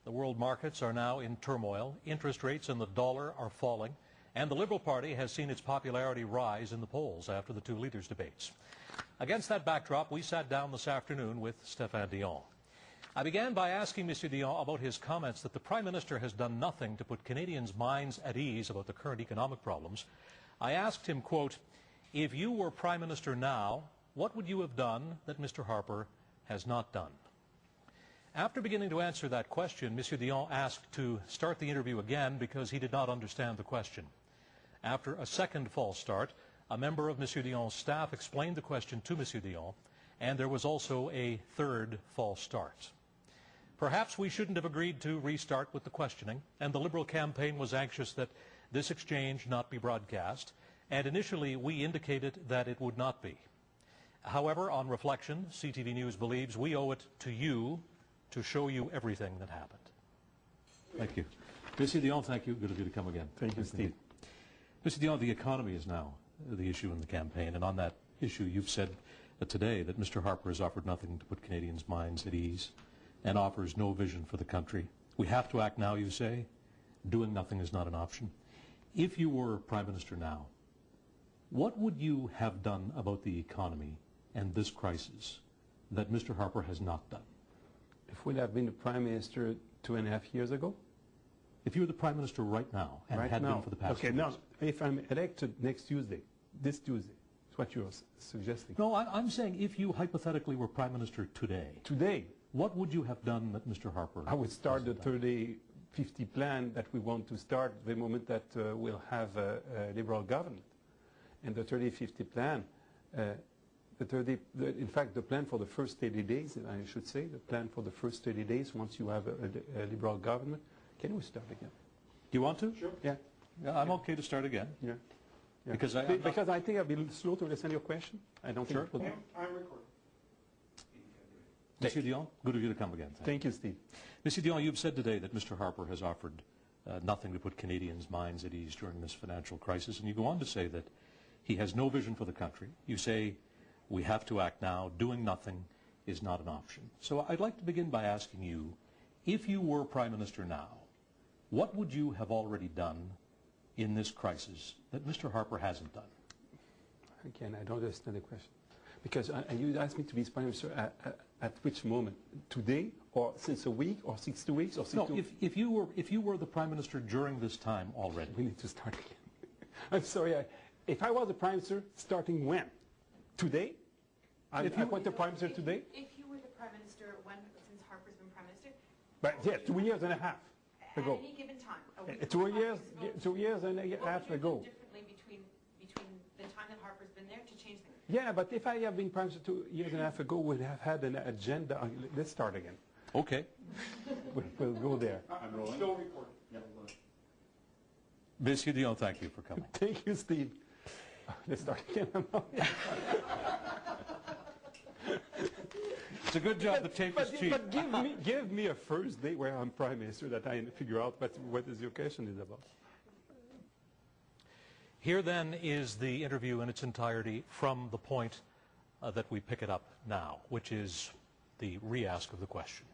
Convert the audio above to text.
The world markets are now in turmoil. Interest rates and the dollar are falling. And the Liberal Party has seen its popularity rise in the polls after the two leaders' debates. Against that backdrop, we sat down this afternoon with Stephane Dion. I began by asking Mr. Dion about his comments that the Prime Minister has done nothing to put Canadians' minds at ease about the current economic problems. I asked him, quote, "If you were Prime Minister now, what would you have done that Mr. Harper has not done?" After beginning to answer that question, Mr. Dion asked to start the interview again because he did not understand the question. After a second false start, a member of Mr. Dion's staff explained the question to Mr. Dion, and there was also a third false start. Perhaps we shouldn't have agreed to restart with the questioning, and the Liberal campaign was anxious that this exchange not be broadcast, and initially we indicated that it would not be. However, on reflection, CTV News believes we owe it to you to show you everything that happened. Thank you. Mr. Dion, thank you. Good of you to come again. Thank you, Steve. Mr. Dion, the economy is now the issue in the campaign, and on that issue you've said today that Mr. Harper has offered nothing to put Canadians' minds at ease and offers no vision for the country. We have to act now, you say. Doing nothing is not an option. If you were Prime Minister now, what would you have done about the economy and this crisis that Mr. Harper has not done? If we'd have been the Prime Minister 2.5 years ago? If you were the Prime Minister right now and right had now. been for the past Okay, years. now, if I'm elected next Tuesday, this Tuesday, is what you're suggesting. No, I'm saying if you hypothetically were Prime Minister today. Today, what would you have done that Mr. Harper I would start the hasn't done? 30-50 plan that we want to start the moment that we'll have a Liberal government. And the 30-50 plan, in fact, the plan for the first 30 days, I should say, the plan for the first 30 days, once you have a Liberal government, can we start again? Do you want to? Sure. Yeah. I'm okay to start again. Yeah. Yeah. Because I think I've been slow to listen to your question. I don't think it will be. I'm recording. Mr. Dion, good of you to come again. Thank you, Steve. Mr. Dion, you've said today that Mr. Harper has offered nothing to put Canadians' minds at ease during this financial crisis, and you go on to say that he has no vision for the country. You say we have to act now. Doing nothing is not an option. So I'd like to begin by asking you, if you were Prime Minister now, what would you have already done in this crisis that Mr. Harper hasn't done? Again, I don't understand the question. Because you asked me to be Prime Minister at which moment? Today, or since a week, or 6 weeks, or 6 No, if you were the Prime Minister during this time already. We need to start again. I'm sorry. If I was the Prime Minister, starting when? Today? I want the Prime Minister today? If you were the Prime Minister since Harper's been Prime Minister? But yeah, 2 years and a half ago. At any given time. 2 years and a half ago. What would you do differently between the time that Harper's been there to change things? Yeah, but if I have been Prime Minister 2 years and a half ago, we'd have had an agenda. Let's start again. Okay. We'll go there. I'm still recording. Monsieur Dion, thank you for coming. Thank you, Steve. Let's start again. It's a good job the tape is cheap. But give me a first day where I'm Prime Minister that I figure out what is your question is about. Here then is the interview in its entirety from the point that we pick it up now, which is the re-ask of the question.